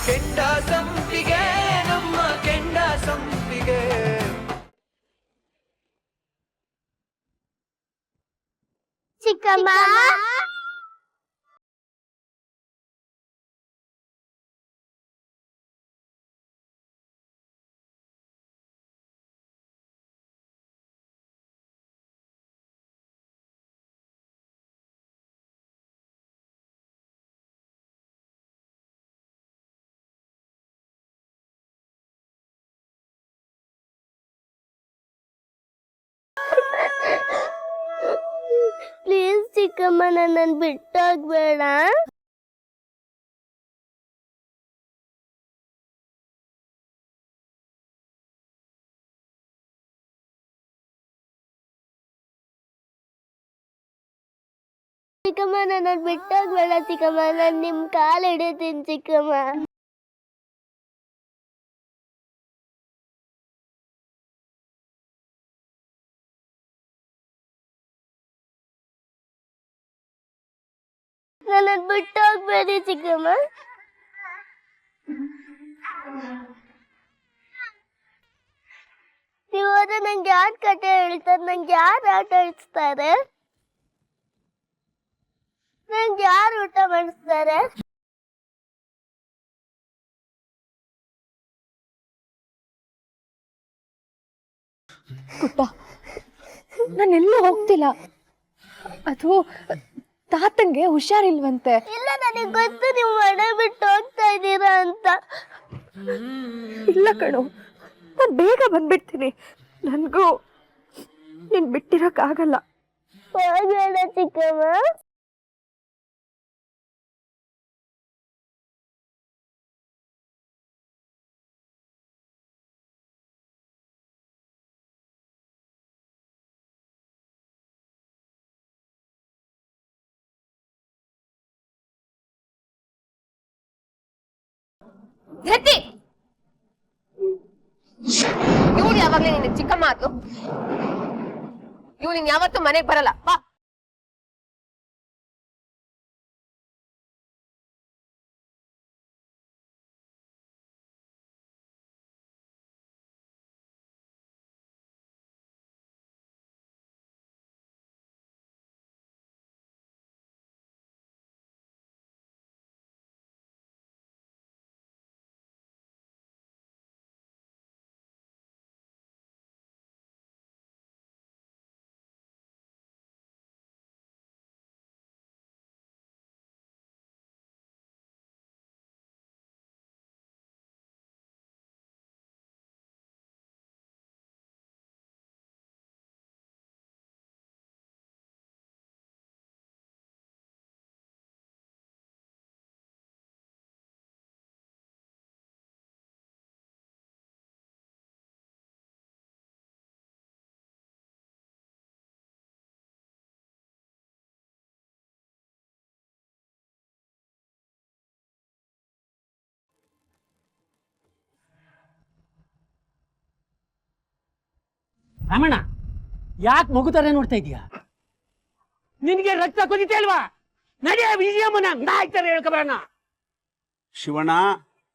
ಕೆಂಡ ಸಂಪಿಗೆ ನಮ್ಮ ಕೆಂಡ ಸಂಪಿಗೆ. ಚಿಕ್ಕಮ್ಮ ಪ್ಲೀಸ್ ಚಿಕ್ಕಮ್ಮ ನನ್ನನ್ನು ಬಿಟ್ಟೋಗ್ಬೇಡ. ಚಿಕ್ಕಮ್ಮ ನನ್ನನ್ನು ಬಿಟ್ಟೋಗ್ಬೇಡ ಚಿಕ್ಕಮ್ಮ, ನಾನು ನಿಮ್ಮ ಕಾಲು ಹಿಡಿತೀನಿ ಚಿಕ್ಕಮ್ಮ. ನನ್ನನ್ನು ಬಿಟ್ಟೋಗ್ಬೇಡಿ ಚಿಕ್ಕಮ್ಮ. ನೀವು ಹೋದ್ರೆ ನಂಗೆ ಯಾರು ಕತೆ ಹೇಳ್ತಾರೆ, ನಂಗೆ ಯಾರು ಆಟ ಆಡಿಸ್ತಾರೆ, ನಂಗೆ ಯಾರು ಊಟ ಮಾಡಿಸ್ತಾರೆ? ಪುಟ್ಟ, ನಾನೆಲ್ಲೂ ಹೋಗ್ತಿಲ್ಲ. ಅದು ತಾತಂಗೆ ಹುಷಾರಿಲ್ವಂತೆ. ಇಲ್ಲ, ನನಗೆ ಗೊತ್ತು ನೀವು ಮನೆ ಬಿಟ್ಟು ಹೋಗ್ತಾ ಇದ್ದೀರಾ ಅಂತ. ಇಲ್ಲ ಕಣೋ, ನಾನು ಬೇಗ ಬಂದ್ಬಿಡ್ತೀನಿ. ನನಗೂ ನೀನು ಬಿಟ್ಟಿರೋಕ್ಕಾಗಲ್ಲ. ಹೋಗೋಣ ಚಿಕ್ಕಮ್ಮ. ಇವಳು ಯಾವಾಗ್ಲೇ ನಿನ್ನ ಚಿಕ್ಕಮ್ಮ ಆತು. ಇವಳು ಯಾವತ್ತೂ ಮನೆಗೆ ಬರಲ್ಲ. ಬಾ. ರಮಣ, ಯಾಕೆ ಮಗುತಾರೆ ನೋಡ್ತಾ ಇದೀಯಾ? ನಿನಗೆ ರಕ್ತ ಕುದಿತಾ ಇಲ್ವಾ? ನಡೆಯ ವಿಜಯಮ್ಮನ ನಾಯ್ತಾರೆ ಹೇಳ್ಕೊಬೇಡ. ಶಿವಣ್ಣ,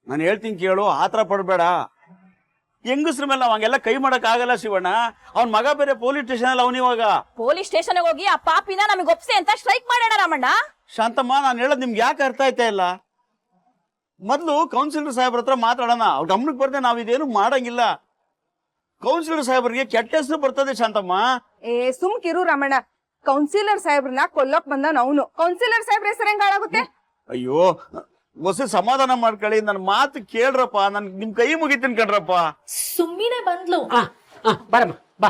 ನಾನು ಹೇಳ್ತೀನಿ ಕೇಳು, ಆತರ ಪಡಬೇಡ. ಹೆಂಗಸ್ರ ಮೇಲೆ ನಾವು ಹಂಗೆಲ್ಲ ಕೈ ಮಾಡಕ್ ಆಗಲ್ಲ ಶಿವಣ್ಣ. ಅವ್ನ ಮಗ ಬೇರೆ ಪೊಲೀಸ್ ಸ್ಟೇಷನ್ ಅಲ್ಲಿ ಅವನಿವಾಗ. ಪೊಲೀಸ್ ಸ್ಟೇಷನ್ ಹೋಗಿ ಆ ಪಾಪಿನ ನಮಗೆ ಒಪ್ಸೆ ಅಂತ ಸ್ಟ್ರೈಕ್ ಮಾಡೋಣ ರಾಮಣ್ಣ. ಶಾಂತಮ್ಮ, ನಾನು ಹೇಳೋದು ನಿಮ್ಗೆ ಯಾಕೆ ಅರ್ಥ ಆಯ್ತಾ ಇಲ್ಲ? ಮೊದ್ಲು ಕೌನ್ಸಿಲರ್ ಸಾಹೇಬ್ರ ಹತ್ರ ಮಾತಾಡೋಣ. ಅವ್ರ ಗಮನಕ್ಕೆ ಬರ್ದೆ ನಾವ್ ಇದೇನು ಮಾಡಂಗಿಲ್ಲ. ಕೌನ್ಸಿಲರ್ ಸಾಹೇಬ್ರಿಗೆ ಕೆಟ್ಟ ಹೆಸರು ಬರ್ತದೆ ಶಾಂತಮ್ಮ. ಸುಮ್ಕಿರು ರಮಣ. ಕೌನ್ಸಿಲರ್ ಸಾಹೇಬ್ರನ್ನ ಕೊಲ್ಲೋಕ್ ಬಂದ ಅವನು. ಕೌನ್ಸಿಲರ್ ಸಾಹೇಬ್ರ ಹೆಸರು ಹೆಂಗ್ ಹಾಳಾಗುತ್ತೆ? ಅಯ್ಯೋ, ಹೊಸ ಸಮಾಧಾನ ಮಾಡ್ಕೊಳ್ಳಿ, ನನ್ನ ಮಾತು ಕೇಳ್ರಪ್ಪ. ನನ್ ನಿಮ್ ಕೈ ಮುಗಿತೀನಿ ಕಣ್ರಪ್ಪ. ಸುಮ್ಮಿನೇ ಬಂದ್ಲು. ಬರಮ್ಮ ಬಾ.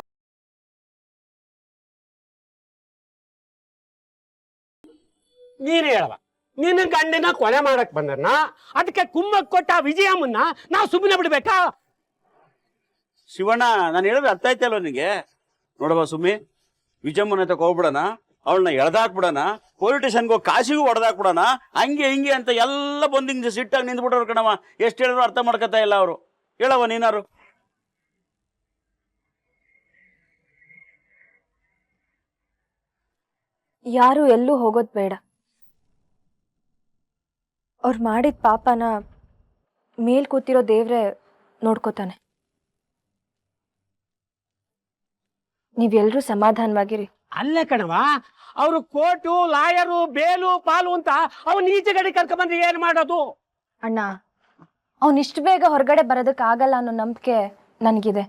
ನೀನ್ ಹೇಳವ, ನಿನ್ನ ಗಂಡನ ಕೊಲೆ ಮಾಡಕ್ ಬಂದನ್ನ ಅದಕ್ಕೆ ಕುಮ್ಮಕ್ ಕೊಟ್ಟ ವಿಜಯಮ್ಮನ್ನ ನಾವು ಸುಮ್ಮನೆ ಬಿಡ್ಬೇಕಾ? ಶಿವಣ್ಣ, ನಾನು ಹೇಳಿದ್ರೆ ಅರ್ಥ ಆಯ್ತಾ ಇಲ್ವ ನಿನಗೆ? ನೋಡವ ಸುಮ್ಮಿ, ವಿಜಯಮ್ಮನ ಹತ್ರ ಹೋಗ್ಬಿಡೋಣ, ಅವಳನ್ನ ಎಳ್ದಾಕ್ಬಿಡೋಣ, ಪೊಲೀಸ್ ಸ್ಟೇಷನ್ಗೆ ಹೋಗಿ ಕಾಶಿಗೂ ಹೊಡೆದಾಕ್ಬಿಡೋಣ, ಹಂಗೆ ಹಿಂಗೆ ಅಂತ ಎಲ್ಲ ಬಂದು ಹಿಂಗೆ ಸಿಟ್ಟಾಗಿ ನಿಂತ್ಬಿಟ್ಟವ್ರು ಕಣವ. ಎಷ್ಟು ಹೇಳಿದ್ರು ಅರ್ಥ ಮಾಡ್ಕೊತಾ ಇಲ್ಲ ಅವರು. ಹೇಳವ ನೀನಾರು. ಯಾರು ಎಲ್ಲೂ ಹೋಗೋದ್ ಬೇಡ. ಅವ್ರು ಮಾಡಿದ ಪಾಪನ ಮೇಲ್ ಕೂತಿರೋ ದೇವ್ರೆ ನೋಡ್ಕೋತಾನೆ. ನೀವೆಲ್ಲರೂ ಸಮಾಧಾನವಾಗಿರಿ. ಅಲ್ಲೇ ಕಣವ, ಅವರು ಕೋರ್ಟು, ಲಾಯರು, ಬೇಲು ಪಾಲು ಅಂತ ಅವ್ನು ಈಚೆ ಗಡಿ ಕರ್ಕೊಂಡ್ಬಂದ್ರೆ ಏನ್ ಮಾಡೋದು? ಅಣ್ಣ, ಅವನಿಷ್ಟು ಬೇಗ ಹೊರಗಡೆ ಬರೋದಕ್ಕಾಗಲ್ಲ ಅನ್ನೋ ನಂಬಿಕೆ ನನಗಿದೆ.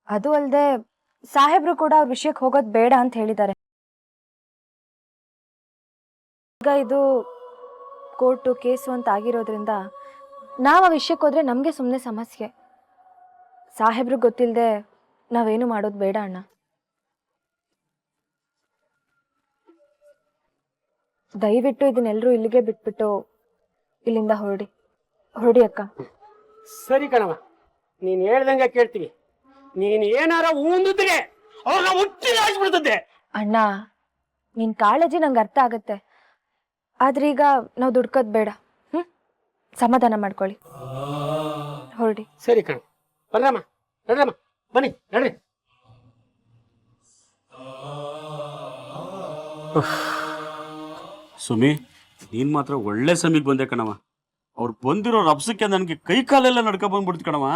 ಅದು ಅಲ್ಲದೆ ಸಾಹೇಬ್ರು ಕೂಡ ಅವ್ರ ವಿಷಯಕ್ಕೆ ಹೋಗೋದು ಬೇಡ ಅಂತ ಹೇಳಿದ್ದಾರೆ. ಈಗ ಇದು ಕೋರ್ಟು ಕೇಸು ಅಂತ ಆಗಿರೋದ್ರಿಂದ ನಾವು ಆ ವಿಷಯಕ್ಕೆ ಹೋದ್ರೆ ನಮಗೆ ಸುಮ್ಮನೆ ಸಮಸ್ಯೆ. ಸಾಹೇಬ್ರಿಗೆ ಗೊತ್ತಿಲ್ಲದೆ ನಾವೇನು ಮಾಡೋದು ಬೇಡ ಅಣ್ಣ. ದಯವಿಟ್ಟು ಇದನ್ನೆಲ್ಲರೂ ಇಲ್ಲಿಗೆ ಬಿಟ್ಬಿಟ್ಟು ಇಲ್ಲಿಂದ ಹೊರಡಿ ಅಕ್ಕ. ಸರಿ ಕಣವ, ನೀನ್ ಹೇಳ್ದಂಗೆ ಕೇಳ್ತೀವಿ. ನೀನ್ ಏನಾರ ಊಂದಿದ್ರೆ ಅವ್ರನ್ನ ಹುಟ್ಟಿ ಹಾಕ್ಬಿಡ್ತದೆ. ಅಣ್ಣ, ನಿನ್ ಕಾಳಜಿ ನಂಗೆ ಅರ್ಥ ಆಗತ್ತೆ. ಆದ್ರೆ ಈಗ ನಾವು ದುಡ್ಕೋದ್ ಬೇಡ. ಸಮಾಧಾನ ಮಾಡ್ಕೊಳ್ಳಿ, ಹೊರಡಿ. ಸರಿ ಕಣ, ಬನ್ರಮ್ಮ ಬನ್ನಿ ನಡ್ರಿ. ಸುಮಿ, ನೀನ್ ಮಾತ್ರ ಒಳ್ಳೆ ಸಮಯಕ್ಕೆ ಬಂದೆ ಕಣವ. ಅವ್ರು ಬಂದಿರೋ ರಭಸಕ್ಕೆ ನನಗೆ ಕೈ ಕಾಲೆಲ್ಲ ನಡ್ಕ ಬಂದ್ಬಿಡ್ತು ಕಣವ.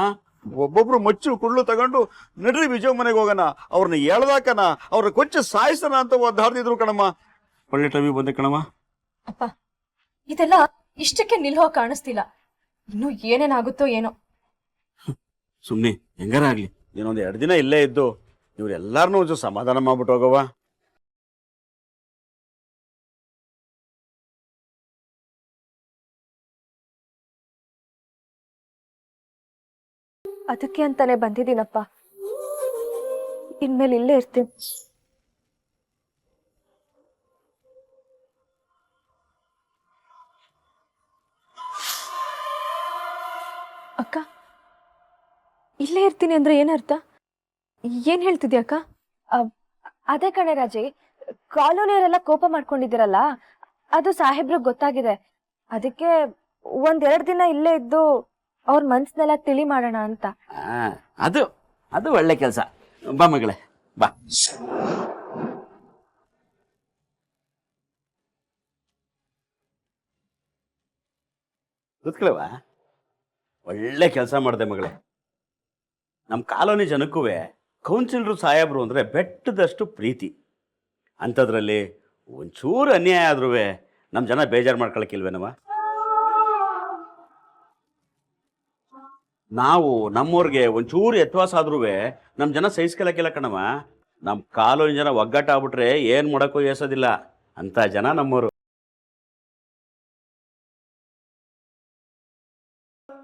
ಒಬ್ಬೊಬ್ರು ಮಚ್ಚು ಕುಳ್ಳು ತಗೊಂಡು ನಡ್ರಿ ವಿಜಯ ಮನೆಗೆ ಹೋಗೋಣ, ಅವ್ರನ್ನ ಎಳ್ದಾಕನ, ಅವ್ರನ್ನ ಕೊಚ್ಚ ಸಾಯಿಸೋಣ ಅಂತ ಒದ್ದಾಡ್ತಿದ್ರು ಕಣಮ್ಮ. ಒಳ್ಳೆ ಟೈಮಿಗೆ ಬಂದೆ ಕಣವ. ಅಪ್ಪ, ಇದೆಲ್ಲ ಇಷ್ಟಕ್ಕೆ ನಿಲ್ಲೋ ಕಾಣಿಸ್ತಿಲ್ಲ. ಇನ್ನು ಏನೇನಾಗುತ್ತೋ ಏನೋ. ಸುಮ್ನೆ ಹೆಂಗಾರ ಆಗ್ಲಿ, ಏನೊಂದ್ 2 ದಿನ ಇಲ್ಲೇ ಇದ್ದು ಇವ್ರೆಲ್ಲಾರನ್ನೂ ಒಂಚೂರು ಸಮಾಧಾನ ಮಾಡ್ಬಿಟ್ಟು ಹೋಗವ. ಅದಕ್ಕೆ ಅಂತಾನೆ ಬಂದಿದ್ದೀನಪ್ಪ. ಇನ್ಮೇಲೆ ಇಲ್ಲೇ ಇರ್ತೀನಿ. ಅಕ್ಕ, ಇಲ್ಲೇ ಇರ್ತೀನಿ ಅಂದ್ರೆ ಏನರ್ಥ? ಏನ್ ಹೇಳ್ತಿದ್ಯಾ ಅಕ್ಕ? ಅದೇ ಕಣೆ ರಾಜಿ, ಕಾಲೋನಿಯವರೆಲ್ಲ ಕೋಪ ಮಾಡ್ಕೊಂಡಿದ್ದೀರಲ್ಲ, ಅದು ಸಾಹೇಬ್ರಿಗೆ ಗೊತ್ತಾಗಿದೆ. ಅದಕ್ಕೆ 1-2 ದಿನ ಇಲ್ಲೇ ಇದ್ದು ಅವ್ರ ಮನ್ಸನ್ನೆಲ್ಲ ತಿಳಿ ಮಾಡೋಣ ಅಂತ. ಅದು ಒಳ್ಳೆ ಕೆಲಸ. ಬಾ ಮಗಳೇ, ಬಾ. ಕೂತ್ಕೊಳ್ಳವ. ಒಳ್ಳೆ ಕೆಲಸ ಮಾಡಿದೆ ಮಗಳೇ. ನಮ್ಮ ಕಾಲೋನಿ ಜನಕ್ಕೂ ಕೌನ್ಸಿಲರು ಸಾಹೇಬ್ರು ಅಂದ್ರೆ ಬೆಟ್ಟದಷ್ಟು ಪ್ರೀತಿ. ಅಂಥದ್ರಲ್ಲಿ ಒಂಚೂರು ಅನ್ಯಾಯ ಆದ್ರೂ ನಮ್ಮ ಜನ ಬೇಜಾರು ಮಾಡ್ಕೊಳಕ್ಕಿಲ್ವೇನವ? ನಾವು ನಮ್ಮೂರಿಗೆ ಒಂಚೂರು ವ್ಯತ್ಯಾಸ ಆದ್ರೂ ನಮ್ಮ ಜನ ಸಹಿಸ್ಕೊಳಕ್ಕಿಲ್ಲ ಕಣವ. ನಮ್ಮ ಕಾಲೋನಿ ಜನ ಒಗ್ಗಟ್ಟಾಗ್ಬಿಟ್ರೆ ಏನು ಮಾಡೋಕ್ಕೂ ಏಸೋದಿಲ್ಲ ಅಂತ ಜನ ನಮ್ಮೂರು.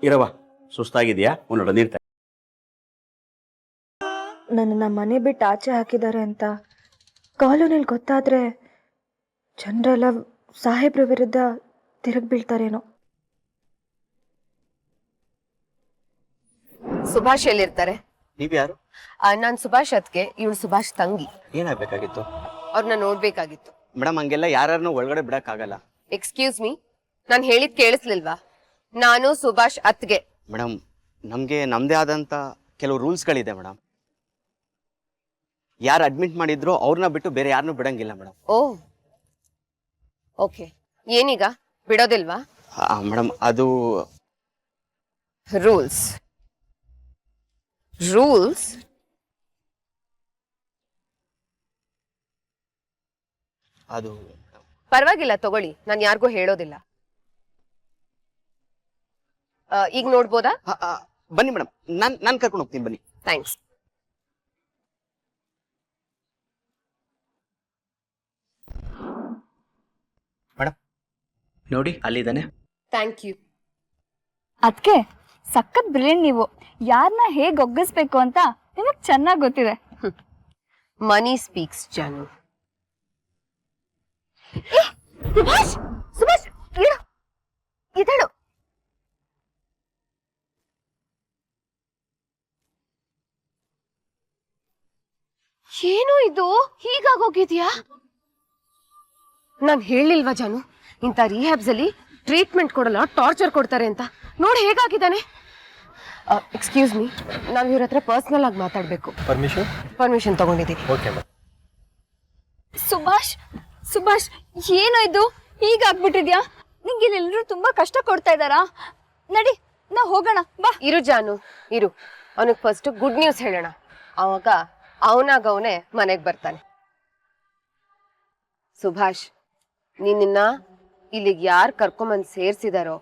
ಇರವ, ಸುಸ್ತಾಗಿದೆಯಾ? ಒಂದೊಡ ನೀರ್ತ. ನನ್ನ ಮನೆ ಬಿಟ್ಟು ಆಚೆ ಹಾಕಿದ್ದಾರೆ ಅಂತ ಕಾಲೋನಿಯಲ್ಲಿ ಗೊತ್ತಾದ್ರೆ ಜನರೆಲ್ಲ ಸಾಹೇಬ್ರ ವಿರುದ್ಧ ತಿರುಗಿ ಬೀಳ್ತಾರೇನೋ. ಸುಭಾಷ್ ಎಲ್ಲಿರ್ತಾರೆ? ನೀವ್ಯಾರು? ನಾನ್ ಸುಭಾಷ್ ಅತ್ಗೆ, ಇವಳು ಸುಭಾಷ್ ತಂಗಿ. ಏನಾಗ್ಬೇಕಾಗಿತ್ತು? ಅವ್ರನ್ನ ನೋಡ್ಬೇಕಾಗಿತ್ತು. ಮೇಡಮ್, ಹಂಗೆಲ್ಲ ಯಾರನ್ನು ಒಳಗಡೆ ಬಿಡಕ್ಕಾಗಲ್ಲ. ಎಕ್ಸ್ಕ್ಯೂಸ್ ಮೀ, ನಾನ್ ಹೇಳಿದ್ ಕೇಳಿಸ್ಲಿಲ್ವಾ? ನಾನು ಸುಭಾಷ್ ಅತ್ಗೆ. ಮೇಡಮ್, ನಮ್ಗೆ ನಮ್ದೇ ಆದಂತ ಕೆಲವು ರೂಲ್ಸ್ಗಳಿದೆ ಮೇಡಮ್. ಯಾರು ಅಡ್ಮಿಟ್ ಮಾಡಿದ್ರು ಅವ್ರನ್ನ ಬಿಟ್ಟು ಬೇರೆ ಯಾರನ್ನೂ ಬಿಡಂಗಿಲ್ಲ ಮೇಡಮ್. ಓ, ಓಕೆ. ಏನೀಗ ಬಿಡೋದಿಲ್ವಾ? ಮೇಡಮ್, ಅದು ರೂಲ್ಸ್. ರೂಲ್ಸ್ ಅದು ಪರವಾಗಿಲ್ಲ, ತಗೊಳ್ಳಿ, ನಾನು ಯಾರಿಗೂ ಹೇಳೋದಿಲ್ಲ. ಈಗ ನೋಡ್ಬೋದಾ? ಬನ್ನಿ ಮೇಡಮ್, ನಾನು ಕರ್ಕೊಂಡು ಹೋಗ್ತೀನಿ, ಬನ್ನಿ. ಥ್ಯಾಂಕ್ಸ್. ಮೇಡಮ್ ನೋಡಿ, ಅಲ್ಲಿದ್ದಾನೆ. Thank you. ಅದಕ್ಕೆ ಸಖತ್ ಬ್ರಿಲಿಯಂಟ್ ನೀವು. ಯಾರನ್ನ ಹೇಗೆ ಒಗ್ಗಿಸ್ಬೇಕು ಅಂತ ನಿಮಗೆ ಚೆನ್ನಾಗಿ ಗೊತ್ತಿದೆ. ಮನಿ ಸ್ಪೀಕ್ಸ್ ಜಾನು. ಸುಭಾಷ್, ಸುಭಾಷ್, ಇದಳು. ಏನು ಇದು ಹೀಗಾಗೋಗಿದ್ಯಾ? ನಾನ್ ಹೇಳಿಲ್ವಾ ಜಾನು, ಇಂಥ ರಿಹ್ಯಾಬ್ಸ್ ಅಲ್ಲಿ ಟ್ರೀಟ್ಮೆಂಟ್ ಕೊಡಲ್ಲ, ಟಾರ್ಚರ್ ಕೊಡ್ತಾರೆ ಅಂತ. ನೋಡಿ ಹೇಗಾಗಿದ್ದಾನೆ. ಎಕ್ಸ್ಕ್ಯೂಸ್ ಮೀ, ನಾವ್ ಇವ್ರ ಹತ್ರ ಪರ್ಸನಲ್ ಆಗಿ ಮಾತಾಡ್ಬೇಕು. ಪರ್ಮಿಷನ್ ತಗೊಂಡಿದ್ದೀವಿ. ಸುಭಾಷ್, ಸುಭಾಷ್, ಏನೋ ಇದು ಹೀಗಾಗ್ಬಿಟ್ಟಿದ್ಯಾ? ನಿಂಗೆ ಇಲ್ಲೆಲ್ಲರೂ ತುಂಬಾ ಕಷ್ಟ ಕೊಡ್ತಾ ಇದ್ದಾರಾ? ನಡಿ ನಾವ್ ಹೋಗೋಣ ಬಾ. ಇರು ಜಾನು ಇರು, ಅವನಿಗೆ ಫಸ್ಟ್ ಗುಡ್ ನ್ಯೂಸ್ ಹೇಳೋಣ, ಅವಾಗ ಅವನಾಗ ಅವನೇ ಮನೆಗೆ ಬರ್ತಾನೆ. ಸುಭಾಷ್, ನಿನ್ನ ಇಲ್ಲಿಗೆ ಯಾರು ಕರ್ಕೊಂಬಂದು ಸೇರ್ಸಿದಾರೋ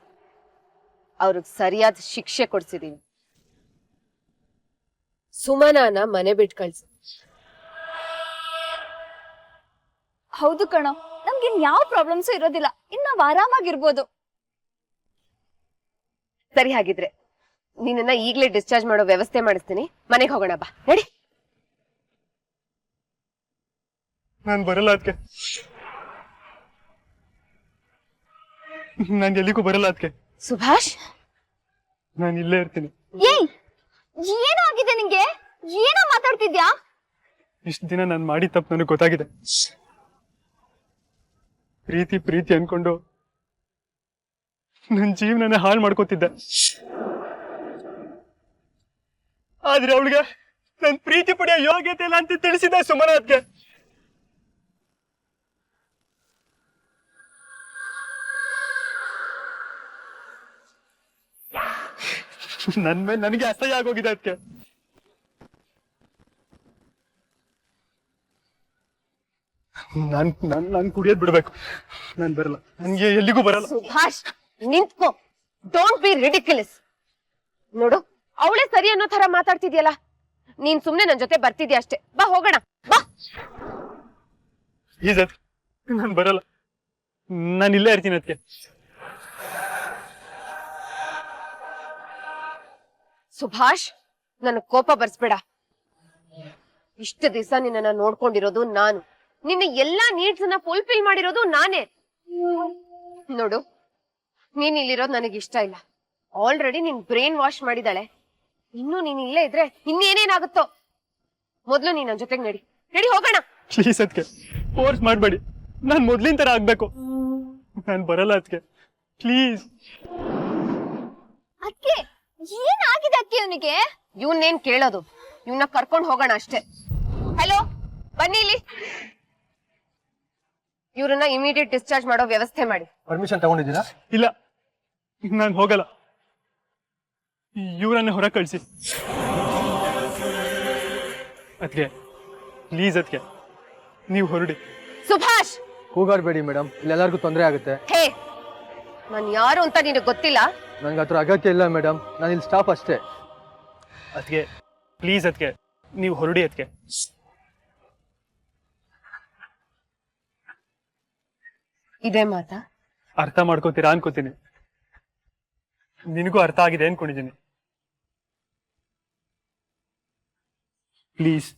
ಅವ್ರಿಗೆ ಸರಿಯಾದ ಶಿಕ್ಷೆ ಕೊಡ್ಸಿದೀವಿ. ಸುಮನಾನ ಮನೆ ಬಿಟ್ಟು ಕಳ್ಸಿ. ಹೌದು ಕಣೋ, ನಮ್ಗೆ ಯಾವ ಪ್ರಾಬ್ಲಮ್ಸ್ ಇರೋದಿಲ್ಲ, ಇನ್ ನಾವ್ ಆರಾಮಾಗಿರ್ಬೋದು. ಸರಿ, ಹಾಗಿದ್ರೆ ನಿನ್ನ ಈಗ್ಲೇ ಡಿಸ್ಚಾರ್ಜ್ ಮಾಡೋ ವ್ಯವಸ್ಥೆ ಮಾಡಿಸ್ತೀನಿ. ಮನೆಗೆ ಹೋಗೋಣ ಬಾ, ನಡಿ. ನಾನು ಬರಲ್ಲ ಅದಕ್ಕೆ, ನಾನು ಎಲ್ಲಿಗೂ ಬರಲ್ಲ ಅದಕ್ಕೆ. ಸುಭಾಷ್, ನಾನು ಇಲ್ಲೇ ಇರ್ತೀನಿ. ಏಯ್, ಏನೋ ಆಗಿದೆ ನಿಂಗೆ? ಏನೋ ಮಾತಾಡ್ತಿದ್ಯಾ? ಇಷ್ಟು ದಿನ ನಾನು ಮಾಡಿ ತಪ್ಪು ನನಗೆ ಗೊತ್ತಾಗಿದೆ. ಪ್ರೀತಿ ಪ್ರೀತಿ ಅನ್ಕೊಂಡು ನನ್ನ ಜೀವನನೇ ಹಾಳು ಮಾಡ್ಕೋತಿದ್ದೆ. ಆದ್ರೆ ಅವಳಿಗೆ ನನ್ ಪ್ರೀತಿ ಪಡೆಯೋ ಯೋಗ್ಯತೆ ಇಲ್ಲ ಅಂತ ತಿಳಿಸಿದೆ ಸುಮನ ಅದಕ್ಕೆ. ನನ್ ಮೇಲೆ ನನಗೆ ಅಸಹ್ಯ ಆಗೋಗಿದೆ ಅದಕ್ಕೆ. ನಾನ್ ಕುಡಿಯೋದ್ ಬಿಡ್ಬೇಕು. ನಾನ್ ಬರಲ್ಲ, ನನ್ಗೆ ಎಲ್ಲಿಗೂ ಬರಲ್ಲ. ಸುಭಾಷ್, ನಿಂತ್ಕೋ. Don't be ridiculous. ನೋಡು, ಅವಳೇ ಸರಿ ಅನ್ನೋ ತರ ಮಾತಾಡ್ತಿದ್ಯಲ್ಲ. ನೀನ್ ಸುಮ್ನೆ ನನ್ ಜೊತೆ ಬರ್ತಿದ್ಯಾ ಅಷ್ಟೇ. ಬಾ, ಹೋಗೋಣ ಬಾ. ಈಜತ್, ನಾನ್ ಬರಲ್ಲ, ನಾನು ಇಲ್ಲೇ ಇರ್ತೀನಿ ಅದಕ್ಕೆ. ಸುಭಾಷ್, ನನ್ ಕೋಪ ಬರ್ಸ್ಬೇಡ. ಇಷ್ಟು ದಿವಸ ನಿನ್ನ ನೋಡ್ಕೊಂಡಿರೋದು ನಾನು, ನಿನ್ನ ಎಲ್ಲಾ ನೀಡ್ಸ್ ಅನ್ನ ಫುಲ್ಫಿಲ್ ಮಾಡಿರೋದು ನಾನೇ. ನೋಡು, ನೀನ್ ಇಲ್ಲಿರೋದು ನನಗೆ ಇಷ್ಟ ಇಲ್ಲ. ಆಲ್ರೆಡಿ ನಿನ್ ಬ್ರೈನ್ ವಾಶ್ ಮಾಡಿದಾಳೆ. ಇನ್ನು ನೀನ್ ಇಲ್ಲೇ ಇದ್ರೆ ಇನ್ನೇನೇನಾಗುತ್ತೋ. ಮೊದ್ಲು ನೀನ್ ನನ್ ಜೊತೆಗೆ ನಡಿ, ನಡಿ ಹೋಗೋಣ. ಪ್ಲೀಸ್ ಅದಕ್ಕೆ ಫೋರ್ಸ್ ಮಾಡ್ಬೇಡಿ, ನಾನ್ ಮೊದ್ಲಿನ ತರ ಆಗ್ಬೇಕು. ನಾನ್ ಬರಲ್ಲ ಅದಕ್ಕೆ, ಪ್ಲೀಸ್. ಅದ್ಕೆ ಏನಾಗಿದೆ ಅಕ್ಕೆ ಇವನಿಗೆ? ಇವನ್ನೇನ್ ಕೇಳೋದು, ಇವನ್ನ ಕರ್ಕೊಂಡು ಹೋಗೋಣ ಅಷ್ಟೇ. ಹಲೋ, ಬನ್ನಿ ಇಲ್ಲಿ. ಇವ್ರನ್ನ ಇಮಿಡಿಯೇಟ್ ಡಿಸ್ಚಾರ್ಜ್ ಮಾಡೋ ವ್ಯವಸ್ಥೆ ಮಾಡಿ. ಪರ್ಮಿಷನ್ ತಗೊಂಡಿದ್ದೀರಾ? ಇಲ್ಲ, ನಾನು ಹೋಗಲ್ಲ. ಇವರನ್ನೇ ಹೊರ ಕಳಿಸಿ ಅದಕ್ಕೆ, ಪ್ಲೀಸ್ ಅದಕ್ಕೆ ನೀವು ಹೊರಡಿ. ಸುಭಾಷ್, ಕೂಗಾಡ್ಬೇಡಿ ಮೇಡಮ್, ಇಲ್ಲೆಲ್ಲರಿಗೂ ತೊಂದರೆ ಆಗುತ್ತೆ. ಹೇ, ನಾನು ಯಾರು ಅಂತ ನಿನಗೆ ಗೊತ್ತಿಲ್ಲ? ನಂಗೆ ಹತ್ರ ಅಗತ್ಯ ಇಲ್ಲ ಮೇಡಮ್, ನಾನು ಇಲ್ಲಿ ಸ್ಟಾಫ್ ಅಷ್ಟೇ. ಅದಕ್ಕೆ ಪ್ಲೀಸ್ ಅದಕ್ಕೆ ನೀವು ಹೊರಡಿ. ಅದಕ್ಕೆ ಇದೇ ಮಾತಾ? ಅರ್ಥ ಮಾಡ್ಕೋತೀರಾ ಅನ್ಕೋತೀನಿ. ನಿನಗೂ ಅರ್ಥ ಆಗಿದೆ ಅನ್ಕೊಂಡಿದ್ದೀನಿ. ಪ್ಲೀಸ್.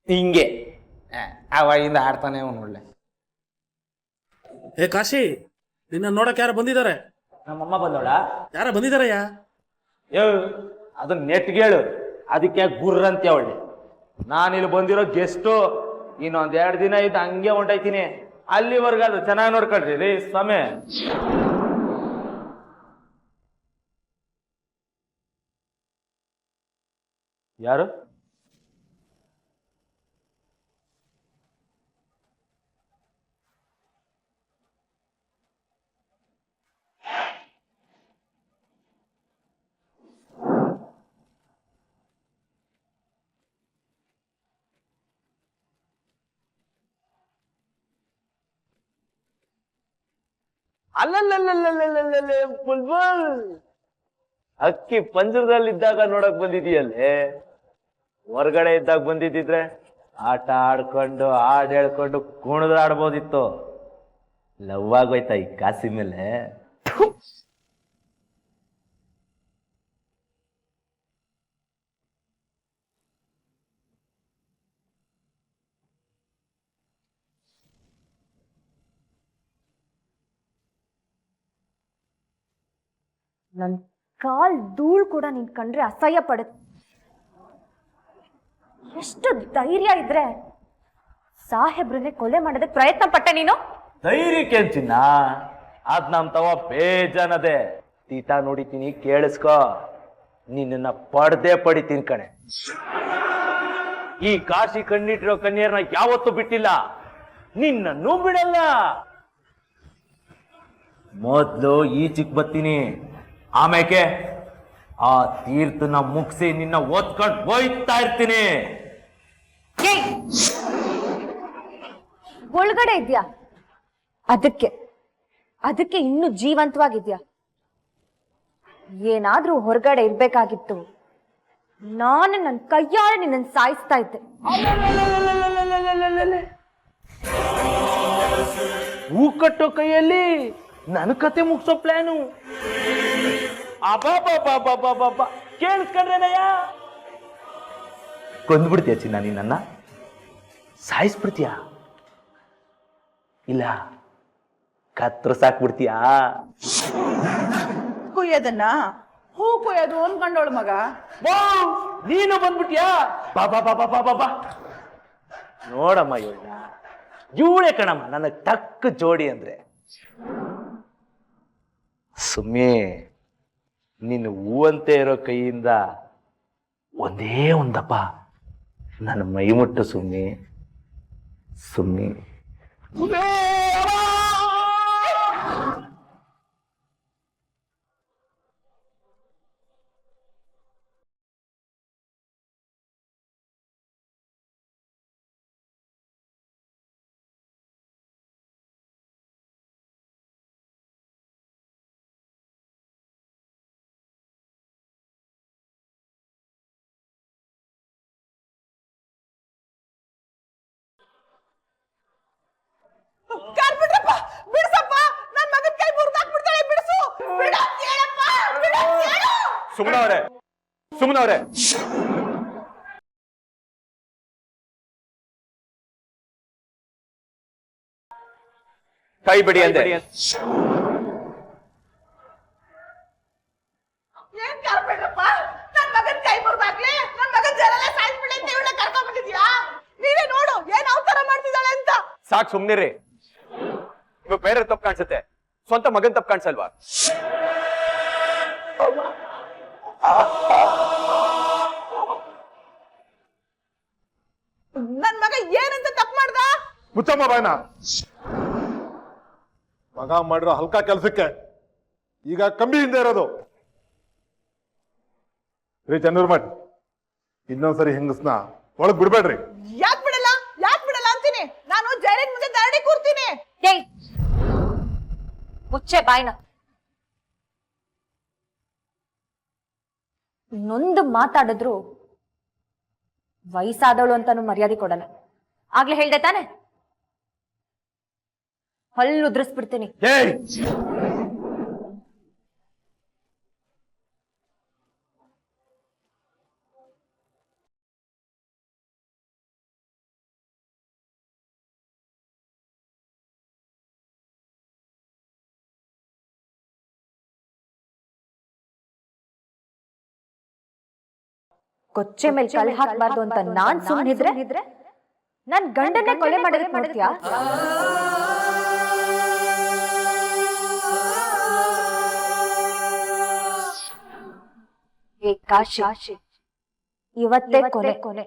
ಹಿಂಗೆ ಅವಾಗಿಂದ ಆಡ್ತಾನೆ ಅವನು ಒಳ್ಳೆ. ಏ ಕಾಶಿ, ನಿನ್ನ ನೋಡಕ್ ಯಾರು ಬಂದಿದ್ದಾರೆ? ನಮ್ಮಮ್ಮ ಬಂದೋಳ. ಯಾರ ಬಂದಿದಾರಯ್ಯ? ಯೋ, ಅದು ನೆಟ್ಗೇಳು, ಅದಕ್ಕೆ ಗುರ್ರ ಅಂತ ಅವಳೆ. ನಾನಿಲ್ಲಿ ಬಂದಿರೋ ಗೆಸ್ಟು, ಇನ್ನೊಂದ್ 2 ದಿನ ಇದ್ದು ಹಂಗೆ ಹೊಂಟೈತೀನಿ. ಅಲ್ಲಿವರೆಗಾದ್ರು ಚೆನ್ನಾಗಿ ನೋಡ್ಕೊಳ್ರಿ ರೀ ಸ್ವಾಮಿ. ಯಾರು? ಅಲ್ಲಲ್ಲಲ್ಲಲ್ಲಲ್ಲಲ್ಲೇ ಬುಲ್ಬುಲ್, ಅಕ್ಕಿ ಪಂಜರದಲ್ಲಿದ್ದಾಗ ನೋಡಕ್ ಬಂದಿದೀಯಲ್ಲೇ. ಹೊರಗಡೆ ಇದ್ದಾಗ ಬಂದಿದ್ದಿದ್ರೆ ಆಟ ಆಡ್ಕೊಂಡು ಹಾಡು ಹೇಳ್ಕೊಂಡು ಕುಣಿದಾಡ್ಬೋದಿತ್ತು. ಲವ್ ಆಗೋಯ್ತಾ ಈ ಕಾಸಿ ಮೇಲೆ? ನನ್ ಕಾಲ್ ಧೂಳ್ ಕೂಡ ನೀನ್ ಕಂಡ್ರೆ ಅಸಹ್ಯ ಪಡುತ್ತೆ. ಎಷ್ಟು ಧೈರ್ಯ ಇದ್ರೆ ಸಾಹೇಬ್ರನ್ನೇ ಕೊಲೆ ಮಾಡೋದಕ್ಕೆ ಪ್ರಯತ್ನ ಪಟ್ಟೆ ನೀನು. ಧೈರ್ಯಕ್ಕೆ ಚಿನ್ನ ಅದ್ ನಮ್ ತವ ಬೇಜಾನದೆ. ತೀಟ ನೋಡಿತೀನಿ, ಕೇಳಿಸ್ಕೊ. ನಿನ್ನ ಪಡ್ದೇ ಪಡಿತೀನಿ ಕಣೆ. ಈ ಕಾಶಿ ಕಣ್ಣಿಟ್ಟಿರೋ ಕನ್ಯರ್ನ ಯಾವತ್ತೂ ಬಿಟ್ಟಿಲ್ಲ, ನಿನ್ನೂ ಬಿಡಲ್ಲ. ಮೊದ್ಲು ಈಚಿಕ್ ಬರ್ತೀನಿ, ಆಮೇಲೆ ಆ ತೀರ್ಥನ ಮುಗಿಸಿ ನಿನ್ನ ಓದ್ಕೊಂಡು ಹೋಯ್ತಾ ಇರ್ತೀನಿ. ಒಳಗಡೆ ಇದ್ಯಾ, ಅದಕ್ಕೆ ಇನ್ನು ಜೀವಂತವಾಗಿದ್ಯಾ. ಏನಾದ್ರೂ ಹೊರಗಡೆ ಇರ್ಬೇಕಾಗಿತ್ತು. ನಾನು ನನ್ನ ಕೈಯಾರೆ ನಿನ್ನನ್ನು ಸಾಯಿಸ್ತಾ ಇದ್ದೆ. ಹೂ ಕಟ್ಟೋ ಕೈಯಲ್ಲಿ ನನ್ನ ಕತೆ ಮುಗಿಸೋ ಪ್ಲಾನು. ಅಬ್ಬಬ್ಬಬ್ಬಬ್ಬಬ್ಬ, ಕೇಳಿಸ್ಕೊಂಡ್ರೇನಯ್ಯ? ಕೊಂದ್ಬಿಡ್ತೀಯ ಚಿನ್ನ, ನೀನನ್ನ ಸಾಯಿಸ್ಬಿಡ್ತೀಯ, ಇಲ್ಲ ಕತ್ರಸಾಕ್ಬಿಡ್ತೀಯಾ? ಕುಯ್ಯೋದನ್ನ ಹೂ ಕುಯ್ಯೋದು ಅನ್ಕೊಂಡೋಳು ಮಗ. ನೀನು ಬಂದ್ಬಿಟ್ಯಾ? ಬಾಬಾ ಬಾಬಾ ಬಾಬಾ ಬಾ. ನೋಡಮ್ಮ ಇವಳೆ ಕಣಮ್ಮ ನನಗ್ ತಕ್ಕ ಜೋಡಿ ಅಂದ್ರೆ. ಸುಮ್ಮನೆ ನೀನು ಹೂವಂತೆ ಇರೋ ಕೈಯಿಂದ ಒಂದೇ ಒಂದಪ್ಪ ನನ್ನ ಮೈ ಮುಟ್ಟು ಸುಮ್ಮನೆ ಸುಮ್ಮನೆ. ಬಿಡ್ರಪ್ಪ, ಬಿಡ್ಸಪ್ಪ, ನನ್ ಮಗನ ಕೈ ಮುರಿದಾಕ್ಬಿಡ್ತಾಳೆ, ಬಿಡಿಸು. ಸುಮ್ಮನವ್ರೆ ಕೈ ಬಿಡಿ ಅಂದೆ. ಏನ್ ಕಾರ್ಬಿಡ್ರಪ್ಪ, ನನ್ ಮಗನ್ ಕೈ ಮುರಿದಾಕ್ಲಿ, ನನ್ ಮಗನ್ ಜರಲ್ಲ ಸಾಯಿಸ್ಬಿಡಿ ಅಂತ ಇವಳ ಕರ್ಕೊಂಡ್ ಬಂದಿದ್ಯಾ? ನೀವೇ ನೋಡು ಏನ್ ಅವತಾರ ಮಾಡ್ತಿದ್ದಾಳೆ ಅಂತ. ಸಾಕ್ ಸುಮ್ನಿರಿ. ಇವಾಗ ಬೇರೆ ತಪ್ಪು ಕಾಣಿಸುತ್ತೆ, ಸ್ವಂತ ಮಗನ್ ತಪ್ಪು ಕಾಣಿಸಲ್ವಾ? ನನ್ ಮಗ ಏನಂತ ತಪ್ಪು ಮಾಡ್ದ? ಮುಚ್ಚಮ್ಮ ಬಾಯ್ನ. ಮಗ ಮಾಡಿರೋ ಹಲ್ಕ ಕೆಲ್ಸಕ್ಕೆ ಈಗ ಕಂಬಿ ಹಿಂದೆ ಇರೋದು. ರೀ ಚನ್ನೂರ್ಮಠ್, ಇನ್ನೊಂದ್ಸರಿ ಹೆಂಗಸ್ನ ಒಳಗ್ ಬಿಡ್ಬೇಡ್ರಿ. ಯಾಕ್ ಬಿಡಲ್ಲ ಅಂತೀನಿ. ನಾನು ಜೈಲಿನ ಮುಂದೆ ದಾಡಿ ಕೂರ್ತೀನಿ. ಮುಚ್ಚೆ ಬಾಯ್ನ. ನೊಂದು ಮಾತಾಡಿದ್ರು ವಯಸ್ಸಾದವಳು ಅಂತಾನು ಮರ್ಯಾದೆ ಕೊಡಲ್ಲ. ಆಗ್ಲೇ ಹೇಳ್ದೆ ತಾನೆ, ಹಲ್ಲು ಉದ್ರಿಸ್ಬಿಡ್ತೀನಿ. ಕೊಚ್ಚೆ ಮೇಲೆ ಕಲ್ ಹಾಕ್ಬಾರ್ದು ಅಂತ ನಾನ್ ಸುಮ್ಮನಿದ್ರೆ ನನ್ ಗಂಡನ್ನೇ ಕೊಲೆ ಮಾಡೋದಕ್ಕೆ ನೋಡ್ತೀಯಾ? ಏ ಕಾಶಿ, ಇವತ್ತೇ ಕೊನೆ.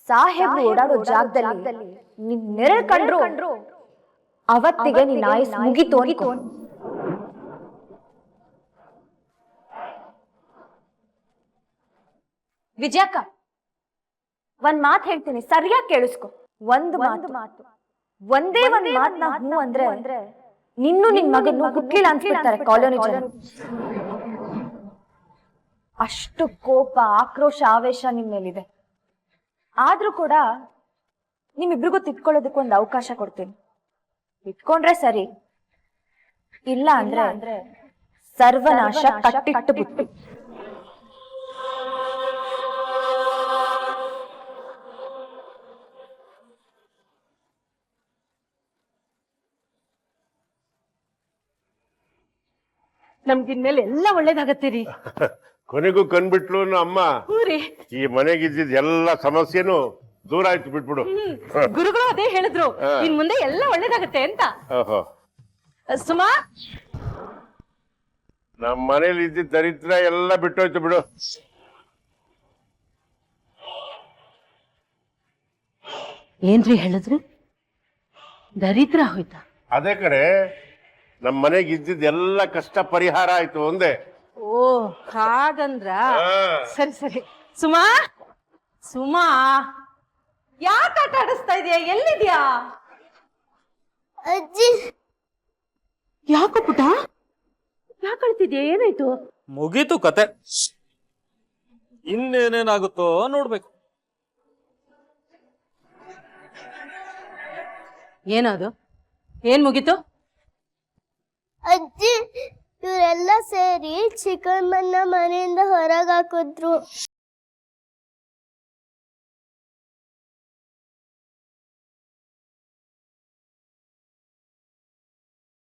ಸಾಹೇಬ್ರು ಓಡಾಡೋ ಜಾಗದಲ್ಲಿ ನಿನ್ ನೆರಳು ಕಂಡ್ರು ಅವತ್ತಿಗೆ ನಿನ್ನ ಆಯುಸ್ ಮುಗಿತು ಅನ್ಕೋ. ವಿಜಯಕ್ಕ, ಒಂದ್ ಮಾತು ಹೇಳ್ತೀನಿ, ಸರಿಯಾಗಿ ಕೇಳಿಸ್ಕೊ. ಒಂದೇ ಒಂದು ಮಾತು ನಾ ಹೂ ಅಂದ್ರೆ ನಿನ್ನೂ ನಿನ್ ಮಗನ್ನು ಹುಟ್ಲಿಲ್ಲ ಅನ್ಸ್ಬಿಡ್ತಾರೆ ಕಾಲೋನಿ ಜನ. ಅಷ್ಟು ಕೋಪ, ಆಕ್ರೋಶ, ಆವೇಶ ನಿಮ್ ಮೇಲಿದೆ. ಆದ್ರೂ ಕೂಡ ನಿಮ್ಮಿಬ್ರಿಗೂ ತಿಟ್ಕೊಳ್ಳೋದಕ್ಕೆ ಒಂದು ಅವಕಾಶ ಕೊಡ್ತೀನಿ. ಇಟ್ಕೊಂಡ್ರೆ ಸರಿ, ಇಲ್ಲ ಅಂದ್ರೆ ಸರ್ವನಾಶ ಕಟ್ಟಿಟ್ಟು ಬಿಟ್ಟು. ನಮ್ಗಿನ್ಮೇಲೆ ಎಲ್ಲ ಒಳ್ಳೇದಾಗತ್ತೆ ರೀ. ಕೊನೆಗೂ ಕಂಡ್ಬಿಟ್ಲು ಅಮ್ಮ. ಈ ಮನೆಗಿದ್ದಿದ್ ಎಲ್ಲ ಸಮಸ್ಯೆನು ದೂರ ಆಯ್ತು ಬಿಟ್ಬಿಡು. ಗುರುಗಳು ಅದೇ ಹೇಳಿದ್ರು ಇನ್ ಮುಂದೆ ಎಲ್ಲ ಒಳ್ಳೇದಾಗತ್ತೆ ಅಂತ. ಓಹೋ, ಸುಮಾ, ನಮ್ಮ ಮನೇಲಿ ಇದ್ದಿದ್ದ ದರಿದ್ರ ಎಲ್ಲ ಬಿಟ್ಟೋಯ್ತು ಬಿಡು. ಏನ್ರಿ ಹೇಳಿದ್ರು? ದರಿದ್ರ ಹೋಯ್ತಾ? ಅದೇ ಕಡೆ ನಮ್ಮ ಮನೆಗೆ ಇದ್ದಿದ್ದ ಎಲ್ಲ ಕಷ್ಟ ಪರಿಹಾರ ಆಯ್ತು ಒಂದೇ. ಓ ಹಾಗಂದ್ರ ಸರಿ ಸರಿ. ಸುಮಾ, ಸುಮಾ, ಯಾಕೆ ಆಟ ಆಡಿಸ್ತಾ ಇದೀಯಾ? ಎಲ್ಲಿದ್ಯಾ? ಅಜ್ಜಿ, ಯಾಕೋ ಪುಟ, ಯಾಕೆ ಅಳ್ತಿದ್ಯಾ? ಏನಾಯ್ತು? ಮುಗೀತು ಕತೆ, ಇನ್ನೇನೇನಾಗುತ್ತೋ ನೋಡ್ಬೇಕು. ಏನದು? ಏನ್ ಮುಗೀತು? ಅಜ್ಜಿ, ಇವರೆಲ್ಲ ಸೇರಿ ಚಿಕನ್ ಮನೆಯಿಂದ ಹೊರಗೆ ಹಾಕಿದ್ರು.